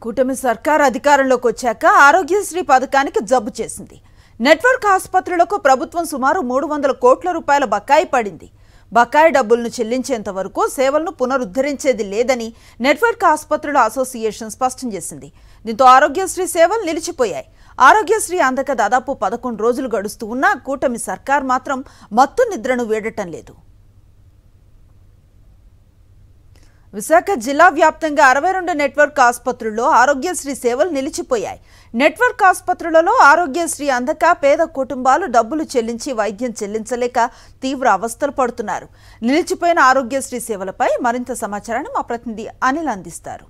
కూటమి సర్కార్ అధికారంలోకి వచ్చాక ఆరోగ్యశ్రీ పథకానికి జబ్బు చేసింది. నెట్వర్క్ ఆసుపత్రులకు ప్రభుత్వం సుమారు 300 కోట్ల రూపాయల బకాయి పడింది. బకాయి డబ్బులను చెల్లించేంత వరకు సేవలను పునరుద్ధరించేది లేదని నెట్వర్క్ ఆసుపత్రుల అసోసియేషన్ స్పష్టం చేసింది. దీంతో ఆరోగ్యశ్రీ సేవలు నిలిచిపోయాయి. ఆరోగ్యశ్రీ అందక దాదాపు 11 రోజులు గడుస్తూ ఉన్నా కూటమి సర్కార్ మాత్రం మత్తు నిద్రను వీడటం లేదు. విశాఖ జిల్లా వ్యాప్తంగా 62 నెట్వర్క్ ఆసుపత్రుల్లో ఆరోగ్యశ్రీ సేవలు నిలిచిపోయాయి. నెట్వర్క్ ఆసుపత్రులలో ఆరోగ్యశ్రీ అందక పేద కుటుంబాలు డబ్బులు చెల్లించి వైద్యం చెల్లించలేక తీవ్ర అవస్థలు పడుతున్నారు. నిలిచిపోయిన ఆరోగ్యశ్రీ సేవలపై మరింత సమాచారాన్ని మా ప్రతినిధి అనిల్ అందిస్తారు.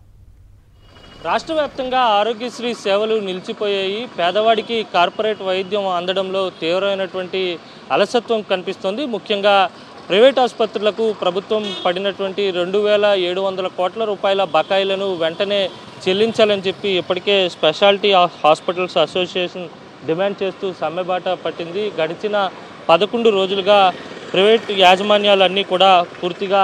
రాష్ట్ర వ్యాప్తంగా ఆరోగ్యశ్రీ సేవలు నిలిచిపోయాయి. పేదవాడికి కార్పొరేట్ వైద్యం అందడంలో తీవ్రమైనటువంటి అలసత్వం కనిపిస్తోంది. ముఖ్యంగా ప్రైవేట్ ఆసుపత్రులకు ప్రభుత్వం పడినటువంటి 2700 కోట్ల రూపాయల బకాయిలను వెంటనే చెల్లించాలని చెప్పి ఇప్పటికే స్పెషాలిటీ హాస్పిటల్స్ అసోసియేషన్ డిమాండ్ చేస్తూ సమ్మెబాట పట్టింది. గడిచిన 11 రోజులుగా ప్రైవేట్ యాజమాన్యాలన్నీ కూడా పూర్తిగా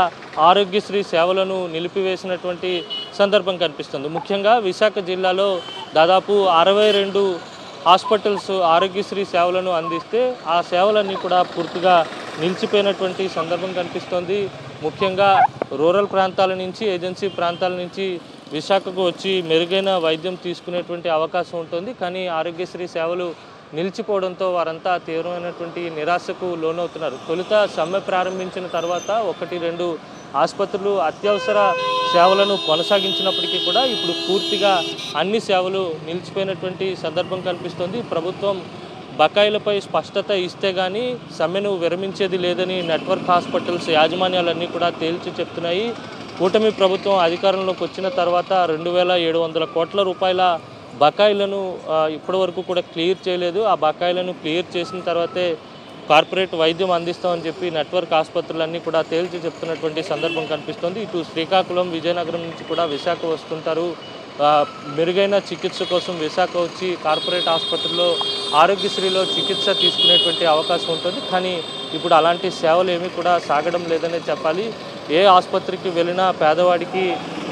ఆరోగ్యశ్రీ సేవలను నిలిపివేసినటువంటి సందర్భం కనిపిస్తుంది. ముఖ్యంగా విశాఖ జిల్లాలో దాదాపు 62 హాస్పిటల్స్ ఆరోగ్యశ్రీ సేవలను అందిస్తే ఆ సేవలన్నీ కూడా పూర్తిగా నిలిచిపోయినటువంటి సందర్భం కనిపిస్తోంది. ముఖ్యంగా రూరల్ ప్రాంతాల నుంచి, ఏజెన్సీ ప్రాంతాల నుంచి విశాఖకు వచ్చి మెరుగైన వైద్యం తీసుకునేటువంటి అవకాశం ఉంటుంది. కానీ ఆరోగ్యశ్రీ సేవలు నిలిచిపోవడంతో వారంతా తీవ్రమైనటువంటి నిరాశకు లోనవుతున్నారు. తొలుత సమ్మె ప్రారంభించిన తర్వాత 1-2 ఆసుపత్రులు అత్యవసర సేవలను కొనసాగించినప్పటికీ కూడా ఇప్పుడు పూర్తిగా అన్ని సేవలు నిలిచిపోయినటువంటి సందర్భం కనిపిస్తుంది. ప్రభుత్వం బకాయిలపై స్పష్టత ఇస్తే కానీ సమ్మెను విరమించేది లేదని నెట్వర్క్ హాస్పిటల్స్ యాజమాన్యాలన్నీ కూడా తేల్చి చెప్తున్నాయి. కూటమి ప్రభుత్వం అధికారంలోకి వచ్చిన తర్వాత 2700 కోట్ల రూపాయల బకాయిలను ఇప్పటి వరకు కూడా క్లియర్ చేయలేదు. ఆ బకాయిలను క్లియర్ చేసిన తర్వాతే కార్పొరేట్ వైద్యం అందిస్తామని చెప్పి నెట్వర్క్ ఆసుపత్రులన్నీ కూడా తేల్చి చెప్తున్నటువంటి సందర్భం కనిపిస్తుంది. ఇటు శ్రీకాకుళం, విజయనగరం నుంచి కూడా విశాఖ వస్తుంటారు. మెరుగైన చికిత్స కోసం విశాఖ వచ్చి కార్పొరేట్ ఆసుపత్రిలో ఆరోగ్యశ్రీలో చికిత్స తీసుకునేటువంటి అవకాశం ఉంటుంది. కానీ ఇప్పుడు అలాంటి సేవలు ఏమీ కూడా సాగడం లేదనే చెప్పాలి. ఏ ఆసుపత్రికి వెళ్ళినా పేదవాడికి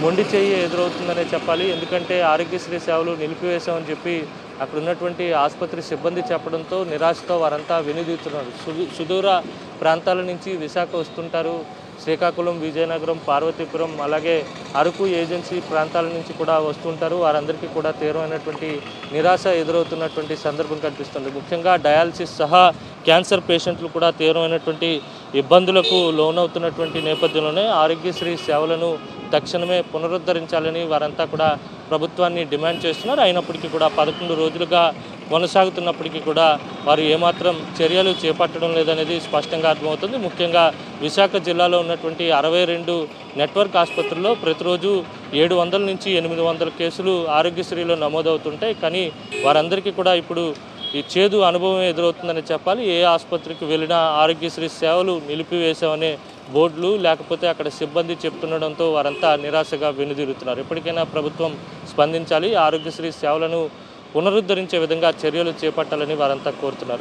మొండి చేయి ఎదురవుతుందనే చెప్పాలి. ఎందుకంటే ఆరోగ్యశ్రీ సేవలు నిలిపివేశామని చెప్పి అక్కడ ఉన్నటువంటి ఆసుపత్రి సిబ్బంది చెప్పడంతో నిరాశతో వారంతా వెనుదీస్తున్నారు. సుదూర ప్రాంతాల నుంచి విశాఖ వస్తుంటారు. శ్రీకాకుళం, విజయనగరం, పార్వతీపురం, అలాగే అరకు ఏజెన్సీ ప్రాంతాల నుంచి కూడా వస్తుంటారు. వారందరికీ కూడా తీవ్రమైనటువంటి నిరాశ ఎదురవుతున్నటువంటి సందర్భం కనిపిస్తుంది. ముఖ్యంగా డయాలసిస్ సహా క్యాన్సర్ పేషెంట్లు కూడా తీవ్రమైనటువంటి ఇబ్బందులకు లోనవుతున్నటువంటి నేపథ్యంలోనే ఆరోగ్యశ్రీ సేవలను తక్షణమే పునరుద్ధరించాలని వారంతా కూడా ప్రభుత్వాన్ని డిమాండ్ చేస్తున్నారు. అయినప్పటికీ కూడా 11 రోజులుగా కొనసాగుతున్నప్పటికీ కూడా వారు ఏమాత్రం చర్యలు చేపట్టడం లేదనేది స్పష్టంగా అర్థమవుతుంది. ముఖ్యంగా విశాఖ జిల్లాలో ఉన్నటువంటి 62 నెట్వర్క్ ఆసుపత్రుల్లో ప్రతిరోజు 700 నుంచి 800 కేసులు ఆరోగ్యశ్రీలో నమోదవుతుంటాయి. కానీ వారందరికీ కూడా ఇప్పుడు ఈ చేదు అనుభవం ఎదురవుతుందని చెప్పాలి. ఏ ఆసుపత్రికి వెళ్ళినా ఆరోగ్యశ్రీ సేవలు నిలిపివేశామనే బోర్డులు, లేకపోతే అక్కడ సిబ్బంది చెప్తుండడంతో వారంతా నిరాశగా వెనుదిరుగుతున్నారు. ఎప్పటికైనా ప్రభుత్వం స్పందించాలి, ఆరోగ్యశ్రీ సేవలను పునరుద్ధరించే విధంగా చర్యలు చేపట్టాలని వారంతా కోరుతున్నారు.